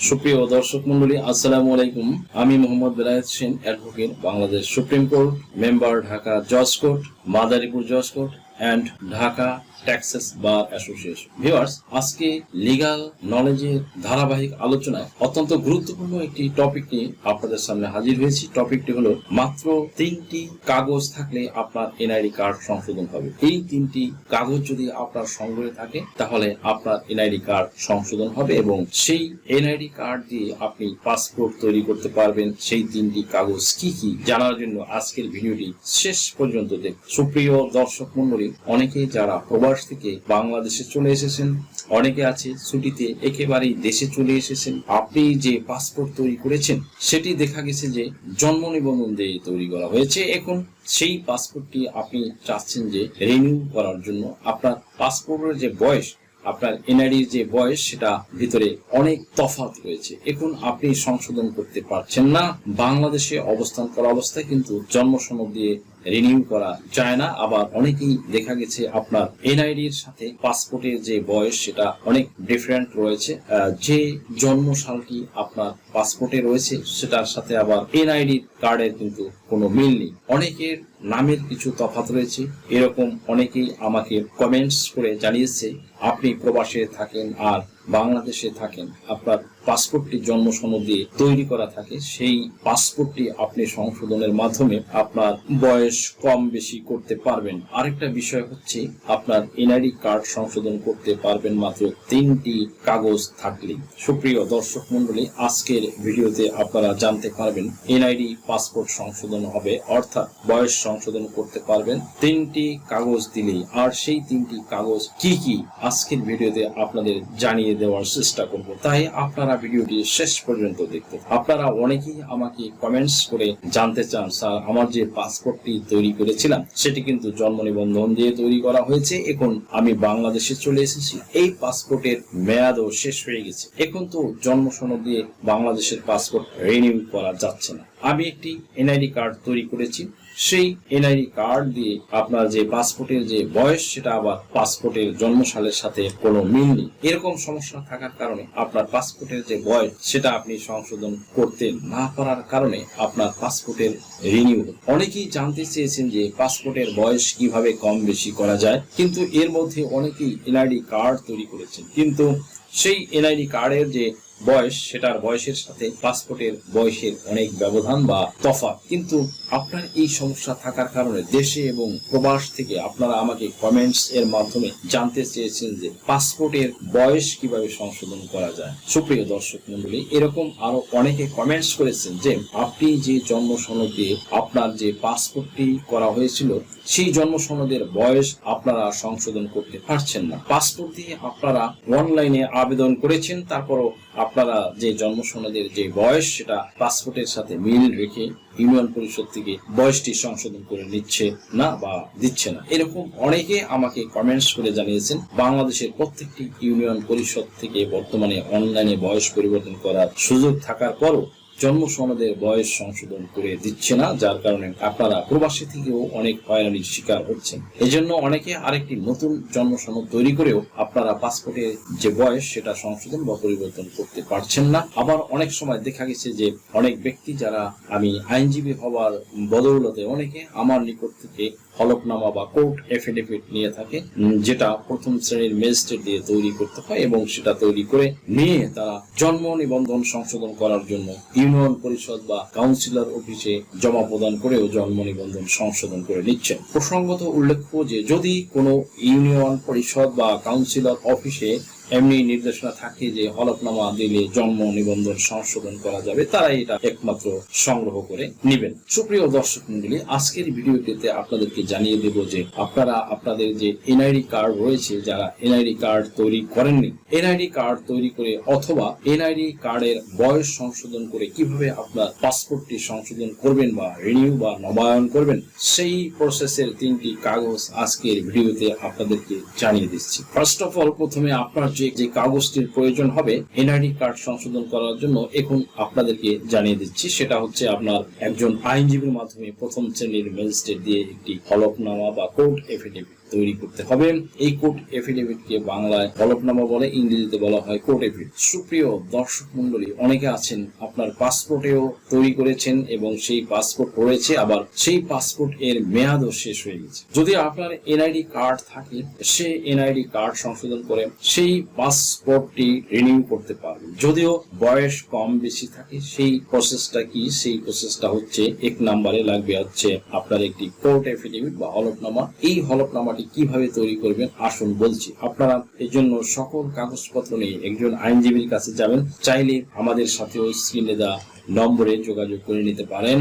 সুপ্রিয় দর্শক মন্ডলী, আসসালামু আলাইকুম। আমি Mohammad Belayet Hossain, advocate, Bangladesh supreme court, member Dhaka জজ কোর্ট, মাদারীপুর জজ court and Dhaka Texas bar association. Viewers, আজকে লিগাল নলেজের ধারাবাহিক আলোচনায় অত্যন্ত গুরুত্বপূর্ণ একটি টপিক নিয়ে আপনাদের সামনে হাজির হয়েছি। টপিকটি হলো মাত্র 3টি কাগজ থাকলে আপনার এনআইডি কার্ড সংশোধন হবে। এই 3টি কাগজ যদি আপনার সংগ্রহে থাকে তাহলে আপনার এনআইডি কার্ড সংশোধন হবে এবং সেই এনআইডি কার্ড দিয়ে আপনি পাসপোর্ট তৈরি করতে পারবেন। সেই 3টি কাগজ কি কি জানার জন্য আজকের ভিডিওটি শেষ পর্যন্ত দেখুন। সুপ্রিয় দর্শক মন্ডলী, অনেকে যারা প্রবাস থেকে বাংলাদেশে চলে এসেছেন, অনেকে আছে ছুটিতে একেবারেই দেশে চলে এসেছেন। আপনি যে পাসপোর্ট তৈরি করেছেন সেটি দেখা গেছে যে জন্ম নিবন্ধন দিয়ে তৈরি করা হয়েছে। এখন সেই পাসপোর্টটি আপনি চাচ্ছেন যে রিনিউ করার জন্য। আপনার পাসপোর্টের যে বয়স, আপনার এনআইডির যে বয়স, সেটা ভিতরে অনেক তফাৎ রয়েছে। এখন আপনি সংশোধন করতে পারছেন না। বাংলাদেশে অবস্থান করা অবস্থায় কিন্তু জন্ম সনদ দিয়ে রিনিউ করা যায় না। আবার অনেকেই দেখা গেছে আপনার এনআইডির সাথে পাসপোর্টের যে বয়স সেটা অনেক ডিফারেন্ট রয়েছে। যে জন্ম সালটি আপনার পাসপোর্টে রয়েছে সেটার সাথে আবার এনআইডি কার্ডের কিন্তু কোনো মিল নেই। অনেকের নামের কিছু তফাৎ রয়েছে। এরকম অনেকেই আমাকে কমেন্টস করে জানিয়েছে, আপনি প্রবাসে থাকেন আর বাংলাদেশে থাকেন, আপনার পাসপোর্টটি জন্ম সনদ দিয়ে তৈরি করা থাকে, সেই পাসপোর্টটি আপনি সংশোধনের মাধ্যমে আপনার বয়স কম বেশি করতে পারবেন। আরেকটা বিষয় হচ্ছে, আপনার এনআইডি কার্ড সংশোধন করতে পারবেন মাত্র 3টি কাগজ থাকলেই। সুপ্রিয় দর্শক মন্ডলী, আজকের ভিডিওতে আপনারা জানতে পারবেন এনআইডি পাসপোর্ট সংশোধন হবে, অর্থাৎ বয়স সংশোধন করতে পারবেন 3টি কাগজ দিলেই। আর সেই 3টি কাগজ কি কি আজকের ভিডিওতে আপনাদের জানিয়ে দেওয়ার চেষ্টা করব, তাই আপনারা ভিডিওটি শেষ পর্যন্ত দেখতে। আপনারা অনেকেই আমাকে কমেন্টস করে জানতে চান, স্যার আমার যে পাসপোর্টটি তৈরি করেছিলাম সেটি কিন্তু জন্ম নিবন্ধন দিয়ে তৈরি করা হয়েছে, এখন আমি বাংলাদেশে চলে এসেছি, এই পাসপোর্টের মেয়াদও শেষ হয়ে গেছে, এখন তো জন্ম সনদ দিয়ে বাংলাদেশের পাসপোর্ট রিনিউ করা যাচ্ছে না। আমি একটি এনআইডি কার্ড তৈরি করেছি, সেই এনআইডি কার্ড দিয়ে আপনার যে পাসপোর্টের যে বয়স সেটা আবার পাসপোর্টের জন্ম সালের সাথে কোনো মিল নেই। এরকম সমস্যা থাকার কারণে আপনার পাসপোর্টের যে বয়স সেটা আপনি সংশোধন করতে না পারার কারণে আপনার পাসপোর্টের রিনিউ। অনেকেই জানতে চেয়েছেন যে পাসপোর্টের বয়স কিভাবে কম বেশি করা যায়, কিন্তু এর মধ্যে অনেকেই এনআইডি কার্ড তৈরি করেছেন, কিন্তু সেই এনআইডি কার্ডের যে বয়স সেটার বয়সের সাথে পাসপোর্টের বয়সের অনেক ব্যবধান বা তফাৎ। কিন্তু আপনার এই সমস্যা থাকার কারণে দেশে এবং প্রবাস থেকে আপনারা আমাকে কমেন্টস এর মাধ্যমে জানতে চেয়েছেন যে পাসপোর্টের বয়স কিভাবে সংশোধন করা যায়। সুপ্রিয় দর্শক মন্ডলী, এরকম আরো অনেকে কমেন্টস করেছেন যে আপনি যে জন্ম সনদ দিয়ে আপনার যে পাসপোর্টটি করা হয়েছিল সেই জন্ম সনদের বয়স আপনারা সংশোধন করতে পারছেন না। পাসপোর্ট দিয়ে আপনারা অনলাইনে আবেদন করেছেন, তারপরও আপনারা যে জন্ম সনদের যে বয়স সেটা পাসপোর্টের সাথে মিল রেখে ইউনিয়ন পরিষদ থেকে বয়সটি সংশোধন করে নিচ্ছে না বা দিচ্ছে না। এরকম অনেকে আমাকে কমেন্টস করে জানিয়েছেন বাংলাদেশের প্রত্যেকটি ইউনিয়ন পরিষদ থেকে বর্তমানে অনলাইনে বয়স পরিবর্তন করার সুযোগ থাকার পরও জন্ম সনদের বয়স সংশোধন করে দিচ্ছে না, যার কারণে আপনারা প্রবাসী থেকেও অনেক হয়রানির শিকার হচ্ছেন। এজন্য অনেকে আরেকটি নতুন জন্ম সনদ তৈরি করেও আপনারা পাসপোর্টের যে বয়স সেটা সংশোধন বা পরিবর্তন করতে পারছেন না। আবার অনেক সময় দেখা গেছে যে অনেক ব্যক্তি যারা আমি আইনজীবী হওয়ার বদৌলতে অনেকে আমার নিকট থেকে হলফনামা বা কোর্ট এফিডেভিট নিয়ে থাকে, যেটা প্রথম শ্রেণীর ম্যাজিস্ট্রেট দিয়ে তৈরি করতে হয় এবং সেটা তৈরি করে নিয়ে তারা জন্ম নিবন্ধন সংশোধন করার জন্য ইউনিয়ন পরিষদ বা কাউন্সিলর অফিসে জমা প্রদান করেও জন্ম নিবন্ধন সংশোধন করে নিচ্ছেন। প্রসঙ্গত উল্লেখ্য যে যদি কোনো ইউনিয়ন পরিষদ বা কাউন্সিলর অফিসে এমনি নির্দেশনা থাকে যে হলফনামা দিলে জন্ম নিবন্ধন সংশোধন করা যাবে, তারা এটা একমাত্র সংগ্রহ করে নেবেন। সুপ্রিয় দর্শক মন্ডলী, আজকের ভিডিওটিতে আপনাদেরকে জানিয়ে দেব যে আপনারা আপনাদের যে এনআইডি কার্ড রয়েছে, যারা এনআইডি কার্ড তৈরি করেননি, এনআইডি কার্ড তৈরি করে অথবা এনআইডি কার্ডের বয়স সংশোধন করে কিভাবে আপনার পাসপোর্টটি সংশোধন করবেন বা রিনিউ বা নবায়ন করবেন, সেই প্রসেসের 3টি কাগজ আজকের ভিডিওতে আপনাদেরকে জানিয়ে দিচ্ছি। ফার্স্ট অফ অল, প্রথমে আপনার যে কাগজটির প্রয়োজন হবে এনআইডি কার্ড সংশোধন করার জন্য এখন আপনাদেরকে জানিয়ে দিচ্ছি, সেটা হচ্ছে আপনার একজন আইনজীবীর মাধ্যমে প্রথম শ্রেণীর ম্যাজিস্ট্রেট দিয়ে একটি হলফনামা বা কোর্ট এফিডেভিট তৈরি করতে হবে। এই কোর্ট এফিডেভিটকে বাংলায় হলফনামা বলে, ইংরেজিতে বলা হয় কোর্ট এফিডেভিট। সুপ্রিয় দর্শক মন্ডলী, অনেকে আছেন আপনার পাসপোর্টেও তৈরি করেছেন এবং সেই পাসপোর্ট রয়েছে, আবার সেই পাসপোর্ট এর মেয়াদও শেষ হয়ে গেছে। যদি আপনার এনআইডি কার্ড থাকে, সে এনআইডি কার্ড সংশোধন করে সেই পাসপোর্টটি রিনিউ করতে পারবেন। যদিও বয়স কম বেশি থাকে, সেই প্রসেসটা কি? সেই প্রসেসটা হচ্ছে, এক নম্বরে লাগবে হচ্ছে আপনার একটি কোর্ট এফিডেভিট বা হলফনামা। এই হলফনামাটি কিভাবে তৈরি করবেন আসুন বলছি। আপনারা এর জন্য সকল কাগজপত্র নিয়ে একজন আইনজীবীর কাছে যাবেন। চাইলে আমাদের সাথে ওই স্ক্রিনে দেওয়া নম্বরে যোগাযোগ করে নিতে পারেন।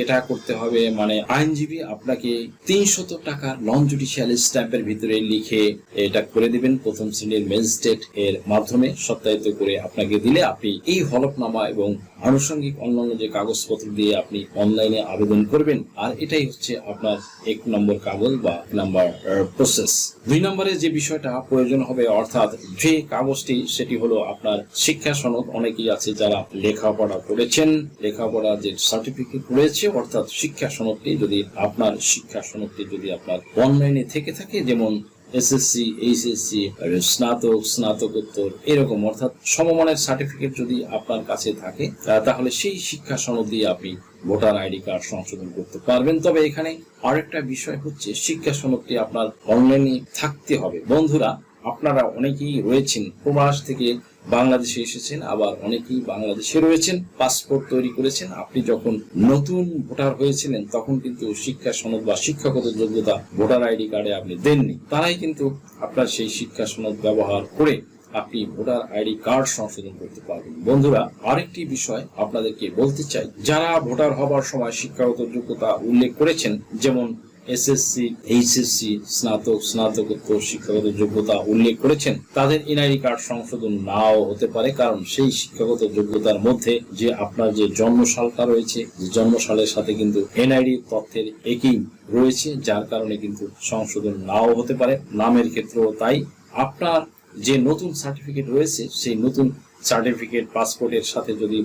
এটা করতে হবে মানে আইনজীবী আপনাকে 300 টাকার নন জুডিশিয়াল স্ট্যাম্পের ভিতরে লিখে এটা করে দিবেন, প্রথম শ্রেণীর ম্যাজিস্ট্রেট এর মাধ্যমে সত্যায়িত করে আপনাকে দিলে আপনি এই হলফনামা এবং আনুষঙ্গিক অন্যান্য যে কাগজপত্র দিয়ে আপনি অনলাইনে আবেদন করবেন। আর এটাই হচ্ছে আপনার 1 নম্বর কাগজ বা নাম্বার প্রসেস। 2 নম্বরে যে বিষয়টা প্রয়োজন হবে অর্থাৎ যে কাগজটি, সেটি হলো আপনার শিক্ষা সনদ। অনেকেই আছে যারা লেখাপড়া করেছেন, লেখাপড়া যে সার্টিফিকেট রয়েছে অর্থাৎ শিক্ষা সনদটি যদি আপনার অনলাইনে থেকে থাকে, যেমন এসএসসি, এইচএসসি, স্নাতক, স্নাতকোত্তর এরকম অর্থাৎ সমমানের সার্টিফিকেট যদি আপনার কাছে থাকে, তাহলে সেই শিক্ষা সনদ দিয়ে আপনি ভোটার আইডি কার্ড সংশোধন করতে পারবেন। তবে এখানে আরেকটা বিষয় হচ্ছে, শিক্ষা সনদটি আপনার অনলাইনে থাকতে হবে। বন্ধুরা, আপনারা অনেকেই রয়েছেন প্রবাস থেকে বাংলাদেশে এসেছেন, আবার অনেকেই বাংলাদেশে রয়েছেন, পাসপোর্ট তৈরি করেছেন। আপনি যখন নতুন ভোটার হয়েছিলেন তখন কিন্তু শিক্ষা সনদ বা শিক্ষাগত যোগ্যতা ভোটার আইডি কার্ডে আপনি দেননি। তারাই কিন্তু আপনার সেই শিক্ষা সনদ ব্যবহার করে আপনি ভোটার আইডি কার্ড সংশোধন করতে পারবেন। বন্ধুরা, আরেকটি বিষয় আপনাদেরকে বলতে চাই, যারা ভোটার হবার সময় শিক্ষাগত যোগ্যতা উল্লেখ করেছেন, যেমন এসএসসি, এইচএসসি, স্নাতক, স্নাতকোত্তর শিক্ষাগত যোগ্যতা উল্লেখ করেছেন, তাদের এনআইডি কার্ড সংশোধন নাও হতে পারে। কারণ সেই শিক্ষাগত যোগ্যতার মধ্যে যে আপনার যে জন্মসালটা রয়েছে, যে জন্মসালের সাথে কিন্তু এনআইডি তথ্যের একই রয়েছে, যার কারণে কিন্তু সংশোধন নাও হতে পারে। নামের ক্ষেত্রেও তাই। আপনার যে নতুন সার্টিফিকেট রয়েছে, সেই নতুন সার্টিফিকেট পাসপোর্টের সাথে যদি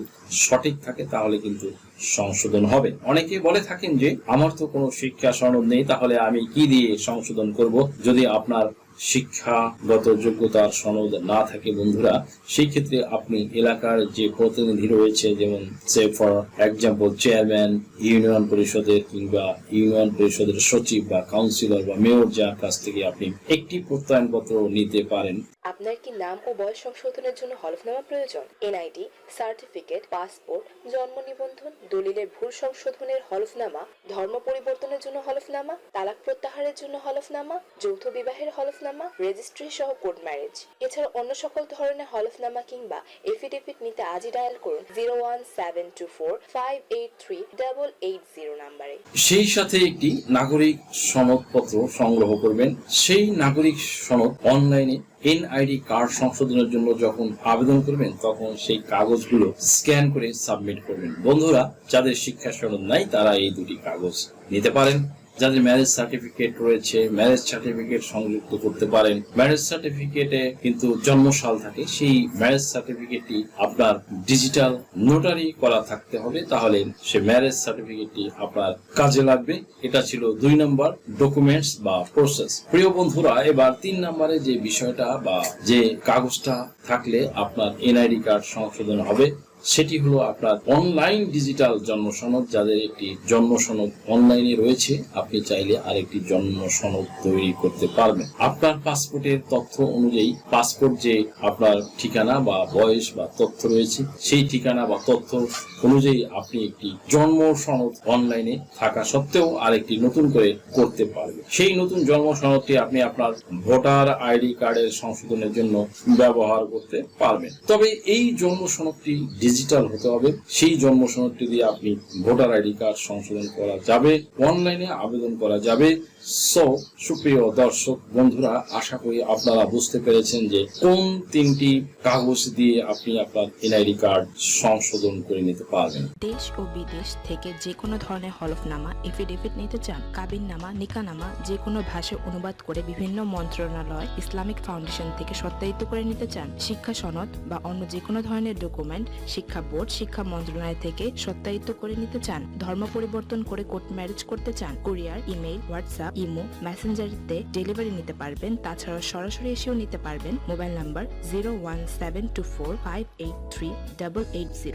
সঠিক থাকে তাহলে কিন্তু সংশোধন হবে। অনেকে বলে থাকেন যে আমার তো কোনো শিক্ষা সনদ নেই, তাহলে আমি কি দিয়ে সংশোধন করব? যদি আপনার শিক্ষাগত যোগ্যতার সনদ না থাকে বন্ধুরা, সেই ক্ষেত্রে আপনি এলাকার যে প্রতিনিধি রয়েছে, যেমন সে ফর এক্সাম্পল চেয়ারম্যান ইউনিয়ন পরিষদের কিংবা ইউনিয়ন পরিষদের সচিব বা কাউন্সিলর বা মেয়র, যার কাছ থেকে আপনি একটি প্রত্যয়নপত্র নিতে পারেন। আপনার কি নাম ও বয়স সংশোধনের জন্য হলফনামা প্রয়োজন? এনআইডি, সার্টিফিকেট, পাসপোর্ট, জন্ম নিবন্ধন, দলিলের ভুল সংশোধনের হলফনামা, ধর্ম পরিবর্তনের জন্য হলফনামা, তালাক প্রত্যাহারের জন্য হলফনামা, যৌথ বিবাহের হলফনামা, রেজিস্ট্রি সহ কোর্ট ম্যারেজ। এছাড়া অন্য সকল ধরনের হলফনামা কিংবা এফিডেভিট নিতে আজই ডায়াল করুন 01724583880 নম্বরে। সেই সাথে একটি নাগরিক সনদপত্র সংগ্রহ করবেন। সেই নাগরিক সনদ অনলাইনে এনআইডি কার্ড সংশোধনের জন্য যখন আবেদন করবেন তখন সেই কাগজগুলো স্ক্যান করে সাবমিট করবেন। বন্ধুরা, যাদের শিক্ষা সনদ নাই তারা এই দুটি কাগজ নিতে পারেন। যাদের ম্যারেজ সার্টিফিকেট রয়েছে, ম্যারেজ সার্টিফিকেট সংযুক্ত করতে পারেন। ম্যারেজ সার্টিফিকেটে কিন্তু জন্মসাল থাকে, সেই ম্যারেজ সার্টিফিকেটটি আপনার ডিজিটাল নোটারি করা থাকতে হবে, তাহলে সে ম্যারেজ সার্টিফিকেটটি আপনার কাজে লাগবে। এটা ছিল 2 নম্বর ডকুমেন্টস বা প্রসেস। প্রিয় বন্ধুরা, এবার 3 নম্বরে যে বিষয়টা বা যে কাগজটা থাকলে আপনার এনআইডি কার্ড সংশোধন হবে, সেটি হলো আপনার অনলাইন ডিজিটাল জন্ম সনদ। যাদের একটি জন্ম সনদ অনলাইনে রয়েছে, আপনি চাইলে আরেকটি জন্ম সনদ তৈরি করতে পারবেন। আপনার পাসপোর্টের তথ্য অনুযায়ী, পাসপোর্ট যে আপনার ঠিকানা বা বয়স বা তথ্য রয়েছে, সেই ঠিকানা বা তথ্য অনুযায়ী আপনি একটি জন্ম সনদ অনলাইনে থাকা সত্ত্বেও আরেকটি নতুন করে করতে পারবেন। সেই নতুন জন্ম সনদটি আপনি আপনার ভোটার আইডি কার্ডের সংশোধনের জন্য ব্যবহার করতে পারবেন। তবে এই জন্ম সনদটি ডিজিটাল হতে হবে। সেই জন্ম সনদটি দিয়ে আপনি ভোটার আইডি কার্ড সংশোধন করা যাবে, অনলাইনে আবেদন করা যাবে। সুপ্রিয় দর্শক বন্ধুরা, আশা করি আপনারা বুঝতে পেরেছেন যে কোন 3টি কাগজ দিয়ে আপনি আপনার এনআইডি কার্ড সংশোধন করে নিতে পারবেন। দেশ ও বিদেশ থেকে যে কোনো ধরনের হলফনামা, এফিডেভিট নিতে চান, কাবিননামা, নিকানামা যে কোনো ভাষায় অনুবাদ করে বিভিন্ন মন্ত্রণালয়, ইসলামিক ফাউন্ডেশন থেকে সত্যায়িত করে নিতে চান, শিক্ষা সনদ বা অন্য যে কোনো ধরনের ডকুমেন্ট শিক্ষা বোর্ড, শিক্ষা মন্ত্রণালয় থেকে সত্যায়িত করে নিতে চান, ধর্ম পরিবর্তন করে কোর্ট ম্যারেজ করতে চান, কুরিয়ার, ইমেইল, হোয়াটসঅ্যাপ ইমো, মেসেঞ্জারিতে ডেলিভারি নিতে পারবেন। তাছাড়াও সরাসরি এসেও নিতে পারবেন। Mobile number 01724583880।